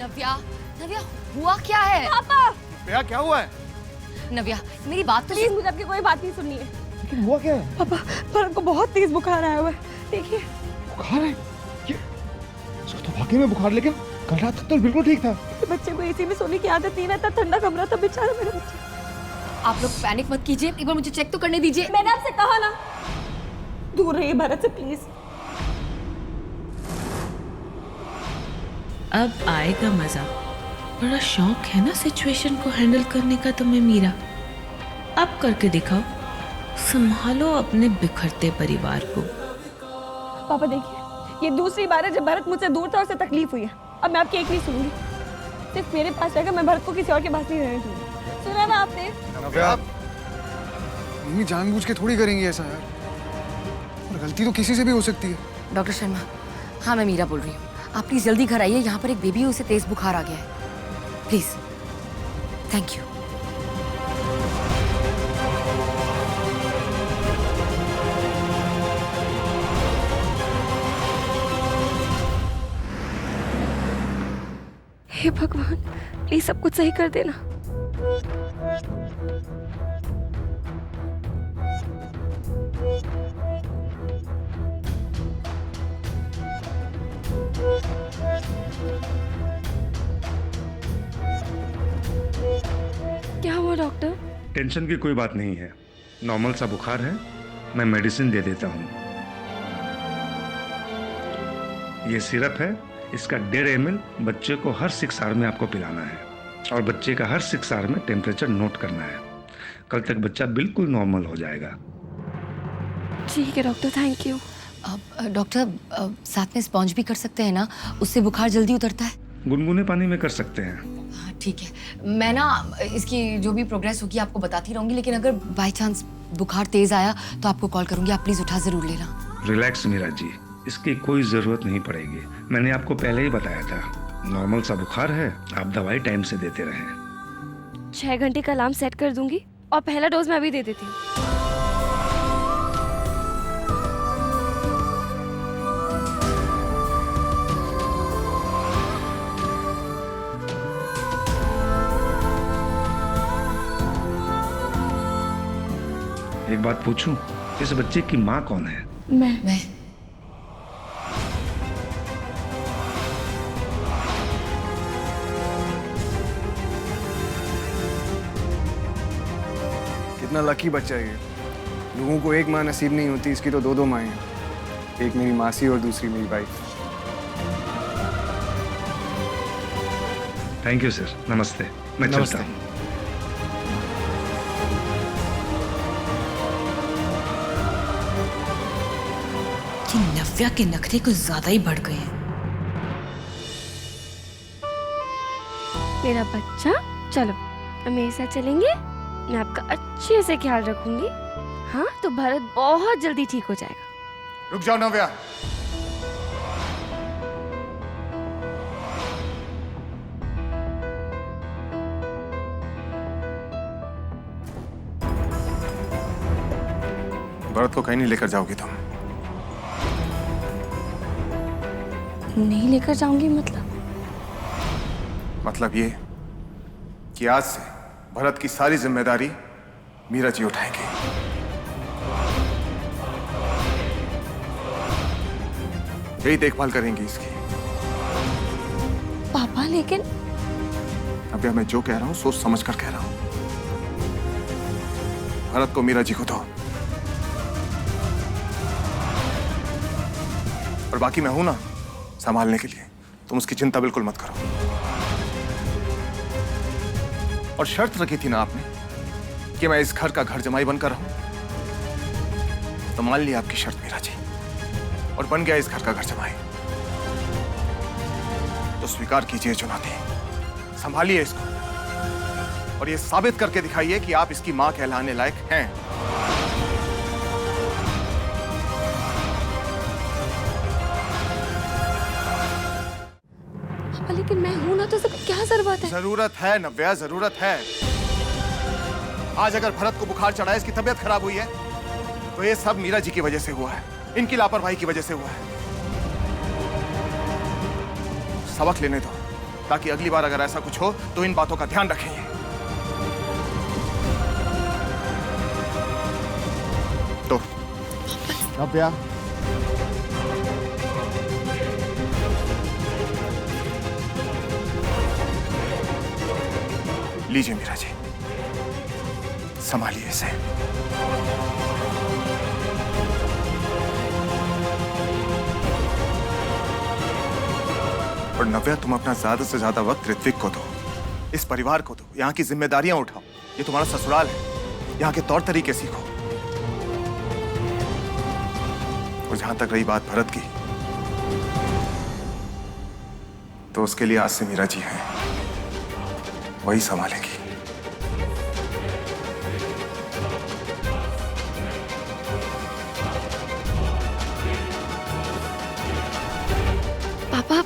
नव्या, नव्या हुआ क्या है? पापा! भैया क्या हुआ है? नव्या मेरी बात तो प्लीज मुझे आपकी कोई बात नहीं सुननी है। लेकिन हुआ क्या है? पापा, भरत को बहुत तेज बुखार आया हुआ है, देखिए। बुखार है? ये इसको तो वाकई में बुखार, लेकिन कल रात तक तो बिल्कुल ठीक था। बच्चे को एसी में सोने की आदत नहीं, रहता ठंडा कमरा था बेचारा मेरा बच्चा। आप लोग पैनिक मत कीजिए, एक बार मुझे चेक तो करने दीजिए। मैंने आपसे कहा ना, दूर रहिए भरत से प्लीज। अब आएगा मजा। बड़ा शौक है ना सिचुएशन को हैंडल करने का तुम्हें मीरा। अब करके दिखाओ, संभालो अपने बिखरते परिवार को। पापा देखिए, ये दूसरी बार है जब भरत मुझसे दूर था और उसे तकलीफ हुई है। अब मैं आपकी एक नहीं सुनूंगी, सिर्फ मेरे पास रहेगा, मैं भरत को किसी और के पास नहीं रहने दूंगी। सुना ना आपने? मम्मी जानबूझ के थोड़ी करेंगी ऐसा यार, और गलती तो किसी से भी हो सकती है। डॉक्टर शर्मा, हाँ मैं मीरा बोल रही हूँ। आप प्लीज जल्दी घर आइए, यहाँ पर एक बेबी है, उसे तेज बुखार आ गया है। Please, thank you. हे भगवान, प्लीज सब कुछ सही कर देना। क्या हुआ डॉक्टर? टेंशन की कोई बात नहीं है, नॉर्मल सा बुखार है। मैं मेडिसिन दे देता हूँ। ये सिरप है, इसका 1.5 ml बच्चे को हर 6 आवर में आपको पिलाना है, और बच्चे का हर 6 आवर में टेम्परेचर नोट करना है। कल तक बच्चा बिल्कुल नॉर्मल हो जाएगा। ठीक है डॉक्टर, थैंक यू। डॉक्टर साथ में स्पॉन्ज भी कर सकते हैं ना, उससे बुखार जल्दी उतरता है। गुनगुने पानी में कर सकते हैं। हाँ, ठीक है। मैं ना इसकी जो भी प्रोग्रेस होगी आपको बताती रहूंगी, लेकिन अगर बाय चांस बुखार तेज आया तो आपको कॉल करूंगी, आप प्लीज उठा जरूर लेना। रिलैक्स मीरा जी, इसकी कोई जरूरत नहीं पड़ेगी। मैंने आपको पहले ही बताया था, नॉर्मल सा बुखार है, आप दवाई टाइम से देते रहें। 6 घंटे का अलार्म सेट कर दूंगी और पहला डोज मैं अभी दे देती हूँ। एक बात पूछूं, इस बच्चे की माँ कौन है? मैं कितना लकी बच्चा है ये। लोगों को एक माँ नसीब नहीं होती, इसकी तो 2 माएँ हैं। एक मेरी मासी और दूसरी मेरी वाइफ। थैंक यू सर, नमस्ते। मैं चलता हूँ। कि नव्या के नखरे कुछ ज्यादा ही बढ़ गए हैं। मेरा बच्चा, चलो अब मेरे साथ चलेंगे, मैं आपका अच्छे से ख्याल रखूंगी। हाँ, तो भरत बहुत जल्दी ठीक हो जाएगा। रुक जाओ नव्या। भरत को कहीं नहीं लेकर जाओगी तुम? नहीं लेकर जाऊंगी मतलब ये कि आज से भरत की सारी जिम्मेदारी मीरा जी उठाएंगे। यही देखभाल करेंगी इसकी। पापा लेकिन अभी मैं जो कह रहा हूं सोच समझ कर कह रहा हूं। भरत को मीरा जी को दो, और बाकी मैं हूं ना संभालने के लिए। तुम उसकी चिंता बिल्कुल मत करो। और शर्त रखी थी ना आपने कि मैं इस घर का घर जमाई बनकर रहूं, तो मान लिया आपकी शर्त मीरा जी, और बन गया इस घर का घर जमाई। तो स्वीकार कीजिए चुनौती, संभालिए इसको, और ये साबित करके दिखाइए कि आप इसकी मां कहलाने लायक हैं। लेकिन मैं हूं ना, तो सब क्या जरूरत है? जरूरत है नव्या, जरूरत है। आज अगर भरत को बुखार चढ़ा है, इसकी तबीयत खराब हुई है, तो ये सब मीरा जी की वजह से हुआ है, इनकी लापरवाही की वजह से हुआ है। सबक लेने दो, ताकि अगली बार अगर ऐसा कुछ हो तो इन बातों का ध्यान रखें। तो नव्या, लीजिए मीरा जी, संभालिए इसे। और नव्या, तुम अपना ज्यादा से ज्यादा वक्त ऋत्विक को दो, इस परिवार को दो, यहाँ की जिम्मेदारियां उठाओ। ये तुम्हारा ससुराल है, यहाँ के तौर तरीके सीखो। और जहां तक रही बात भरत की, तो उसके लिए आज से मीरा जी हैं, वही संभालेगी। पापा,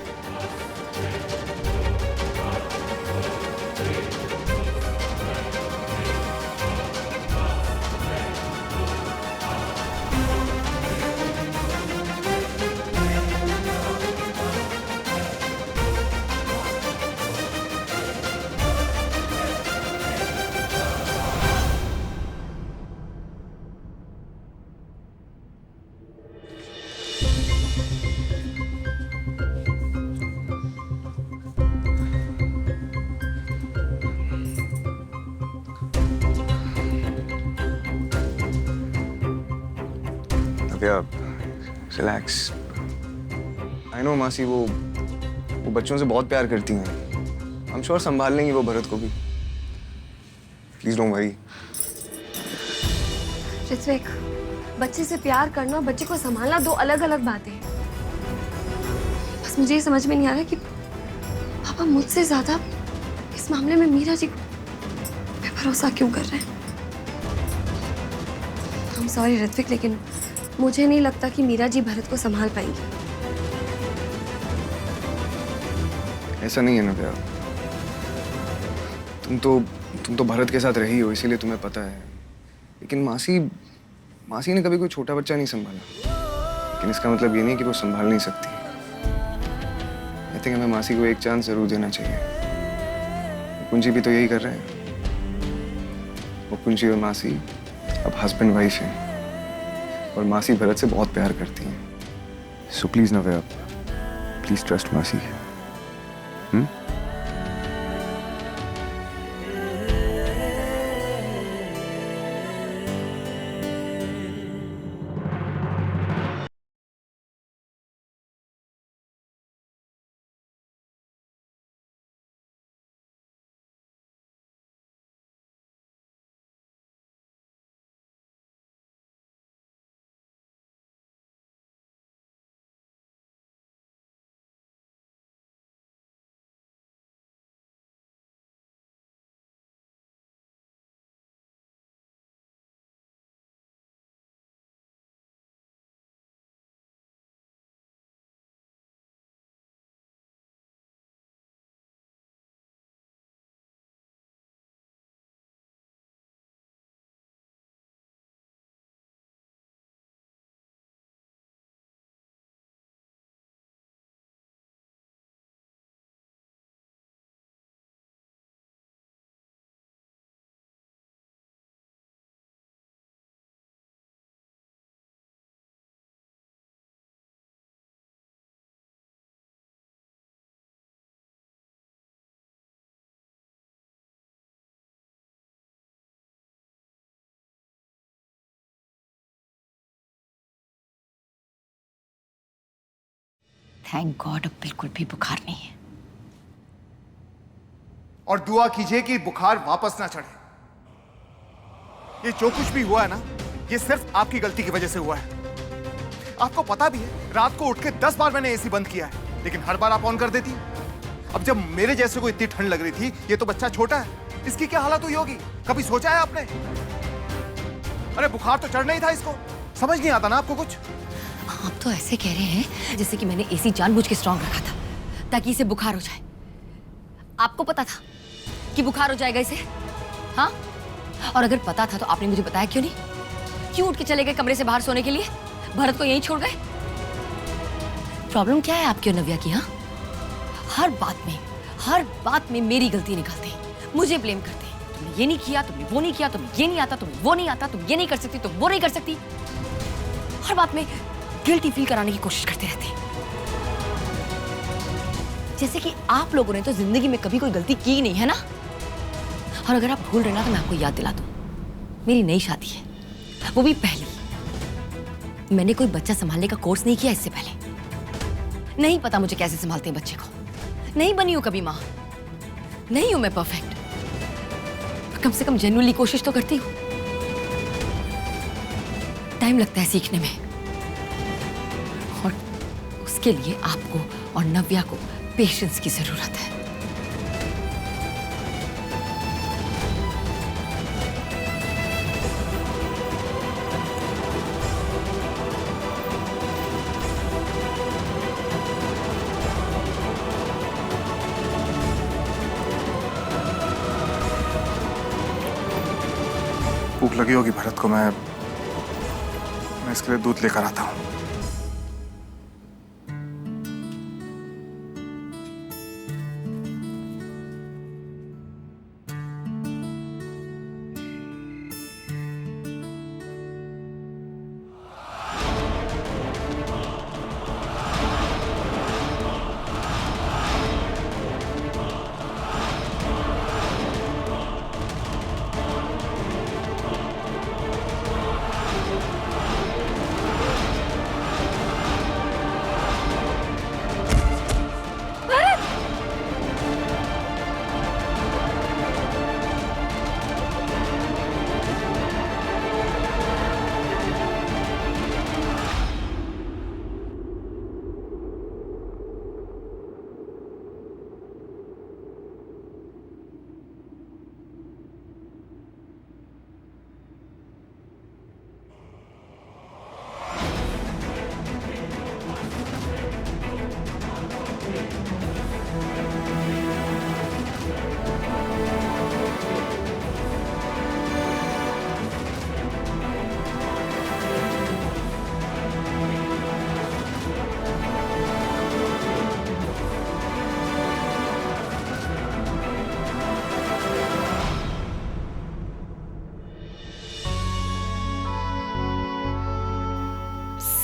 रिलैक्स। आई नो मासी, वो बच्चों से बहुत प्यार करती हैं। आई एम श्योर संभाल लेंगी वो भरत को भी। Please don't worry. ऋत्विक, बच्चे से प्यार करना और बच्चे को संभालना दो अलग अलग बातें हैं। बस मुझे ये समझ में नहीं आ रहा कि पापा मुझसे ज्यादा इस मामले में मीरा जी पे भरोसा क्यों कर रहे हैं। I'm sorry ऋत्विक, लेकिन मुझे नहीं लगता कि मीरा जी भरत को संभाल पाएंगी। ऐसा नहीं है ना प्यार। तुम तो भरत के साथ रही हो, इसीलिए तुम्हें पता है। लेकिन मासी ने कभी कोई छोटा बच्चा नहीं संभाला। लेकिन इसका मतलब ये नहीं कि वो संभाल नहीं सकती। आई थिंक हमें मासी को एक चांस जरूर देना चाहिए। कुंजी भी तो यही कर रहे हैं। वो कुंजी और मासी अब हस्बैंड वाइफ हैं, और मासी भरत से बहुत प्यार करती हैं। So please Navya, please trust मासी। थैंक गॉड अब बिल्कुल भी बुखार नहीं है। और दुआ कीजिए कि बुखार वापस ना चढ़े। ये जो कुछ भी हुआ है ना, ये सिर्फ आपकी गलती की वजह से हुआ है। आपको पता भी है, रात को उठ के 10 बार मैंने एसी बंद किया है, लेकिन हर बार आप ऑन कर देती। अब जब मेरे जैसे को इतनी ठंड लग रही थी, ये तो बच्चा छोटा है, इसकी क्या हालत हुई होगी, कभी सोचा है आपने? अरे बुखार तो चढ़ना ही था इसको, समझ नहीं आता ना आपको कुछ? आप तो ऐसे कह रहे हैं जैसे कि मैंने एसी जानबूझ के स्ट्रॉन्ग रखा था ताकि इसे बुखार हो जाए। आपको पता था कि बुखार हो जाएगा इसे? हाँ, और अगर पता था तो आपने मुझे बताया क्यों नहीं? क्यों उठ के चले गए कमरे से बाहर सोने के लिए? भरत को यहीं छोड़ गए? प्रॉब्लम क्या है आपकी और नव्या की? हाँ, हर बात में, हर बात में मेरी गलती निकालते हैं, मुझे ब्लेम करते हैं। तुमने ये नहीं किया, तुमने वो नहीं किया, तुम्हें ये नहीं आता, तुम्हें वो नहीं आता, तुम ये नहीं कर सकती, तुम वो नहीं कर सकती। हर बात में गिल्टी फील कराने की कोशिश करते रहते हैं। जैसे कि आप लोगों ने तो जिंदगी में कभी कोई गलती की नहीं है ना। और अगर आप भूल रहे ना तो मैं आपको याद दिला दूं, मेरी नई शादी है, वो भी पहली। मैंने कोई बच्चा संभालने का कोर्स नहीं किया इससे पहले। नहीं पता मुझे कैसे संभालते हैं बच्चे को। नहीं बनी हूं कभी मां, नहीं हूं मैं परफेक्ट। कम से कम जेन्युइनली कोशिश तो करती हूं। टाइम लगता है सीखने में, और उसके लिए आपको और नव्या को पेशेंस की जरूरत है। भूख लगी होगी भरत को, मैं इसके लिए दूध लेकर आता हूं।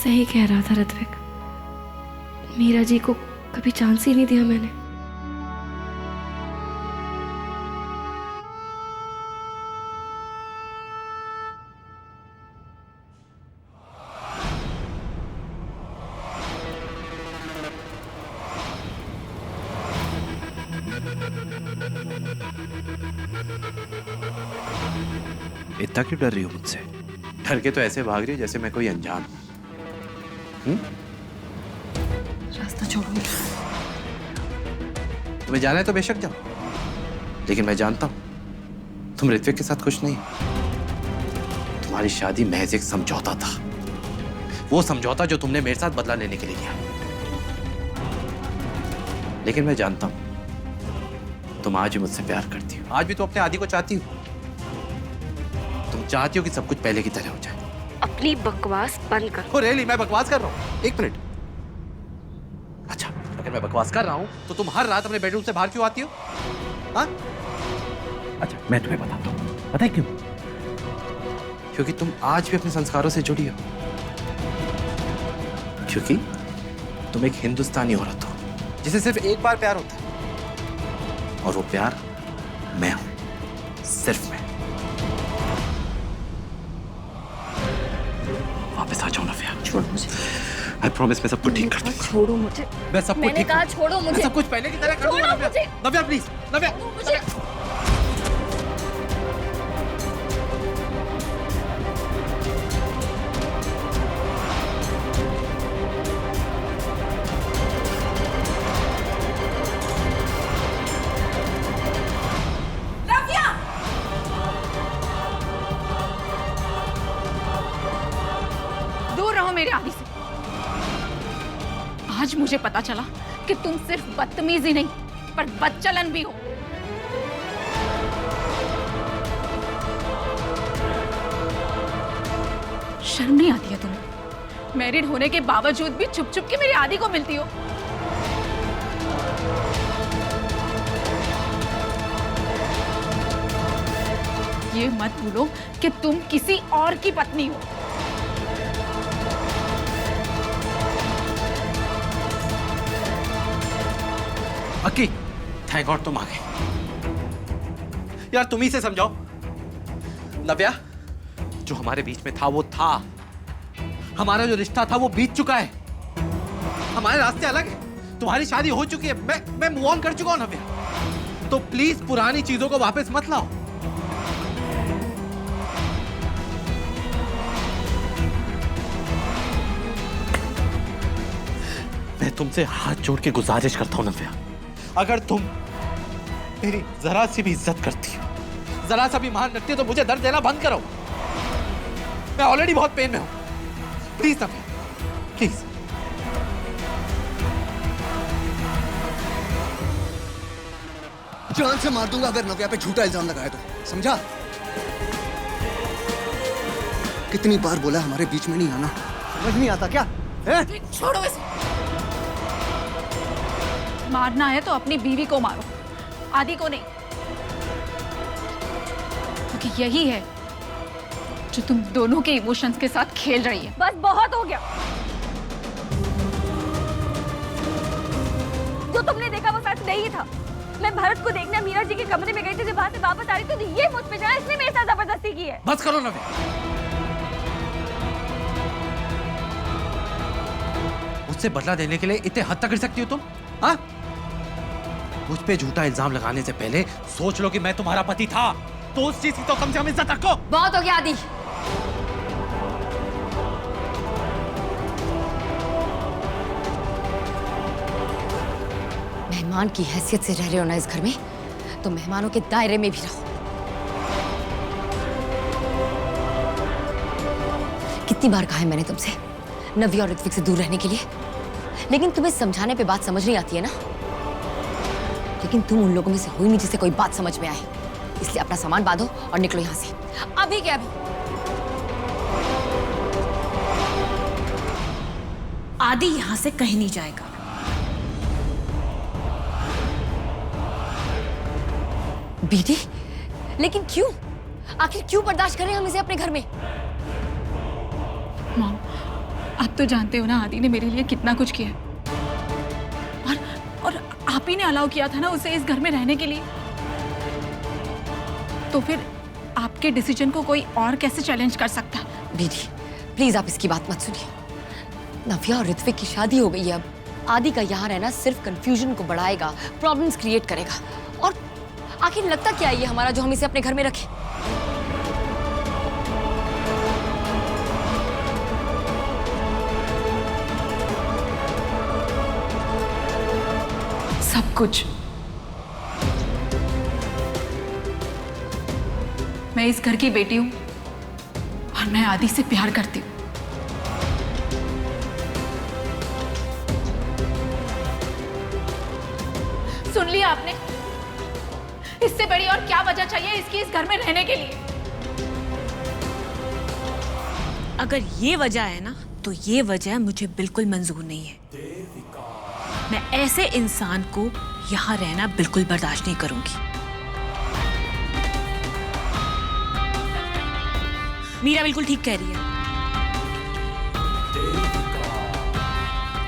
सही कह रहा था ऋत्विक, मीरा जी को कभी चांस ही नहीं दिया मैंने। इतना क्यों डर रही हो मुझसे? डर के तो ऐसे भाग रही हो जैसे मैं कोई अनजान हूं। रास्ता छोड़ो मेरा। तुम्हें जाना है तो बेशक जाओ, लेकिन मैं जानता हूं तुम ऋत्विक के साथ खुश नहीं। तुम्हारी शादी महज एक समझौता था, वो समझौता जो तुमने मेरे साथ बदला लेने के लिए किया। लेकिन मैं जानता हूं तुम आज भी मुझसे प्यार करती हो, आज भी तुम अपने आदि को चाहती हो। तुम चाहती हो कि सब कुछ पहले की तरह हो जाए। अपनी बकवास बंद कर। ओ रियली, मैं बकवास कर रहा हूँ? एक मिनट। अच्छा, अगर मैं बकवास कर रहा हूँ तो तुम हर रात अपने बेडरूम से बाहर क्यों आती हो? हाँ? अच्छा, मैं तुम्हें बताता हूँ। पता है क्यों? क्योंकि तुम आज भी अपने संस्कारों से जुड़ी हो। क्योंकि तुम एक हिंदुस्तानी औरत हो जिसे सिर्फ एक बार प्यार होता है, और वो प्यार मैं हूं, सिर्फ मैं। वापस आ जाओ नव्या। छोड़ मुझे। I promise मैं सब कुछ ठीक कर दूंगा। छोड़ो मुझे। मैं सब कुछ ठीक कहा छोड़ो मुझे। मैं सब कुछ पहले की तरह कर दूंगा नव्या। नव्या प्लीज, नव्या। मुझे। दूर रहो मेरे आदि से। आज मुझे पता चला कि तुम सिर्फ बदतमीज ही नहीं पर बदचलन भी हो। शर्म नहीं आती है तुम्हें? मैरिड होने के बावजूद भी छुप छुप के मेरी आदि को मिलती हो। ये मत भूलो कि तुम किसी और की पत्नी हो। अक्की, थैंक गॉड तुम आ गए। यार तुम ही से समझाओ। नव्या, जो हमारे बीच में था वो था। हमारा जो रिश्ता था वो बीत चुका है। हमारे रास्ते अलग है। तुम्हारी शादी हो चुकी है। मैं मूव ऑन कर चुका हूं नव्या। तो प्लीज पुरानी चीजों को वापस मत लाओ। मैं तुमसे हाथ जोड़ के गुजारिश करता हूं नव्या, अगर तुम मेरी जरा सी भी इज्जत करती हो, जरा सा भी मान रखती हो, तो मुझे दर्द देना बंद करो। मैं ऑलरेडी बहुत पेन में हूं। Please Navya, please. जान से मार दूंगा अगर नव्या पे झूठा इल्जाम लगाया तो, समझा? कितनी बार बोला हमारे बीच में नहीं आना, समझ नहीं आता क्या है? छोड़ो इसे। मारना है तो अपनी बीवी को मारो, आदि को नहीं। क्योंकि यही है जो तुम दोनों के इमोशंस के साथ खेल रही है। बस बहुत हो गया। जो तुमने देखा वो सच नहीं था। मैं भरत को देखने मीरा जी के कमरे में गई थी, जब वहां से वापस आ रही थी तो ये मुझ पे चढ़ा, इसने मेरे साथ जबरदस्ती की है। बस करो नव्या। मुझसे बदला देने के लिए इतने हद तक कर सकती हो तुम? हाँ? मुझ पे झूठा इल्जाम लगाने से पहले सोच लो कि मैं तुम्हारा पति था, तो उस चीज की तो कम से कम इज्जत रखो। बहुत हो गया आदि। मेहमान की हैसियत से रह रहे हो ना इस घर में, तो मेहमानों के दायरे में भी रहो। कितनी बार कहा है मैंने तुमसे नव्या और ऋत्विक से दूर रहने के लिए, लेकिन तुम्हें समझाने पे बात समझ नहीं आती है ना। लेकिन तुम उन लोगों में से हो ही नहीं जिसे कोई बात समझ में आए, इसलिए अपना सामान बांधो और निकलो यहां से अभी के अभी। आदि यहां से कहीं नहीं जाएगा। बीटी, लेकिन क्यों? आखिर क्यों बर्दाश्त करें हम इसे अपने घर में? मॉम, आप तो जानते हो ना आदि ने मेरे लिए कितना कुछ किया है। और आप ही ने अलाउ किया था ना उसे इस घर में रहने के लिए। तो फिर आपके डिसीजन को कोई और कैसे चैलेंज कर सकता है? बीटी, प्लीज आप इसकी बात मत सुनिए। नव्या और ऋत्विक की शादी हो गई है। अब आदि का यहाँ रहना सिर्फ कंफ्यूजन को बढ़ाएगा, प्रॉब्लम्स क्रिएट करेगा। और आखिर लगता क्या है ये हमारा जो हम इसे अपने घर में रखें? सब कुछ। मैं इस घर की बेटी हूं और मैं आदि से प्यार करती हूं। सुन लिया आपने? इससे बड़ी और क्या वजह चाहिए इसकी इस घर में रहने के लिए? अगर ये वजह है ना, तो ये वजह मुझे बिल्कुल मंजूर नहीं है। मैं ऐसे इंसान को यहाँ रहना बिल्कुल बर्दाश्त नहीं करूंगी। मीरा बिल्कुल ठीक कह रही है।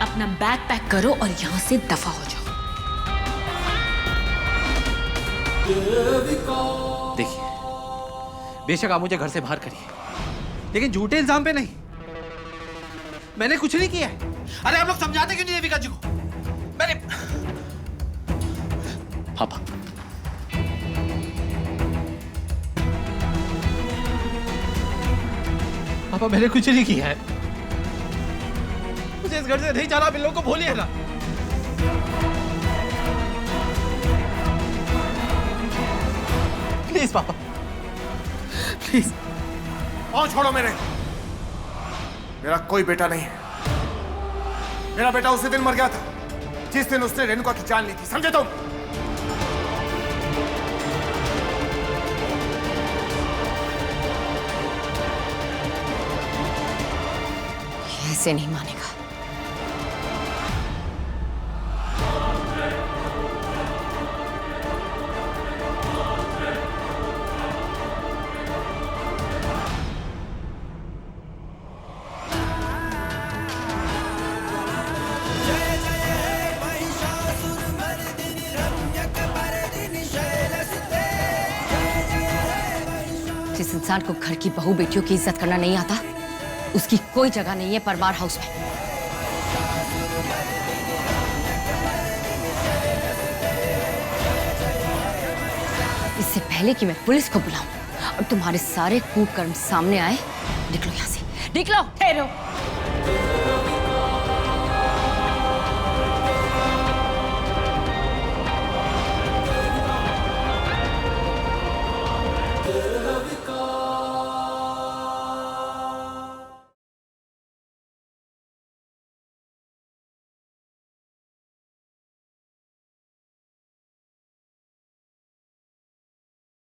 अपना बैग पैक करो और यहाँ से दफा हो जाओ। देखिए, बेशक आप मुझे घर से बाहर करिए, लेकिन झूठे इल्जाम पे नहीं। मैंने कुछ नहीं किया है। अरे आप लोग समझाते क्यों नहीं देविका जी को? मैंने पापा, पापा मैंने कुछ नहीं किया है। मुझे इस घर से नहीं जाना। आप इन लोगों को बोलिए ना। प्लीज पापा, प्लीज। पाँव छोड़ो मेरे। मेरा कोई बेटा नहीं है। मेरा बेटा उसी दिन मर गया था जिस दिन उसने रेणुका की जान ली थी, समझे तुम? ऐसे नहीं मानेगा। जिस इंसान को घर की बहू बेटियों की इज्जत करना नहीं आता, उसकी कोई जगह नहीं है परमार हाउस में। इससे पहले कि मैं पुलिस को बुलाऊं और तुम्हारे सारे कुकर्म सामने आए, निकलो यहां से, निकलो। ठहरो।